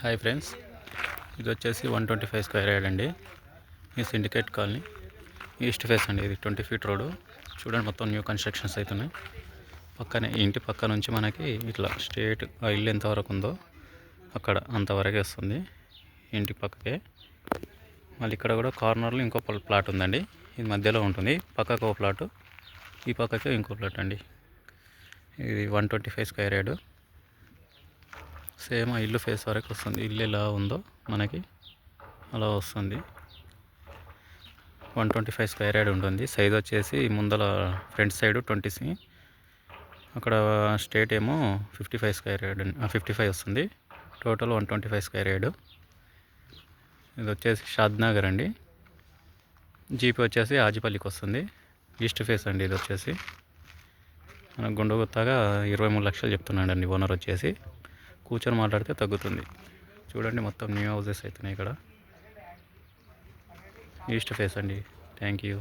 Hi friends, ఇది వచ్చేసి 125 square yard అండి. ఈ సిండికేట్ కాలనీ ఈస్ట్ ఫేస్ అండి. ఇది 20 ఫీట్ రోడ్. చూడండి, మొత్తం న్యూ కన్స్ట్రక్షన్స్ అవుతున్నాయి. పక్కనే ఇంటి పక్క నుంచి మనకి ఇట్లా స్ట్రేట్ ఆ ఇల్లు ఎంతవరకు ఉందో అక్కడ అంతవరకే వస్తుంది ఇంటి పక్కకే. మళ్ళీ ఇక్కడ కూడా కార్నర్లో ఇంకో ప్లాట్ ఉందండి. ఇది మధ్యలో ఉంటుంది. పక్కకు ఒక ప్లాటు, ఈ పక్కకే ఇంకో ప్లాట్ అండి. ఇది 125 స్క్వేర్ యార్డ్. సేమ్ ఆ ఇల్లు ఫేస్ వరకు వస్తుంది. ఇల్లు ఎలా ఉందో మనకి అలా వస్తుంది. 125 స్క్వేర్ యార్డ్ ఉంటుంది. సైజ్ వచ్చేసి ముందల ఫ్రంట్ సైడ్ 20, అక్కడ స్ట్రేట్ ఏమో 55 స్క్వేర్ యార్డ్, 55 వస్తుంది. Total 125 square yard. ఇది వచ్చేసి షాద్నగర్ అండి. జీపీ వచ్చేసి ఆజిపల్లికి వస్తుంది. ఈస్ట్ ఫేస్ అండి. ఇది వచ్చేసి మనకు గుండగుత్తగా 23 లక్షలు చెప్తున్నాడు అండి ఓనర్ వచ్చేసి. కూర్చొని మాట్లాడితే తగ్గుతుంది. చూడండి, మొత్తం న్యూ హౌసెస్ అవుతున్నాయి ఇక్కడ. ఈస్ట్ ఫేస్ అండి. Thank you.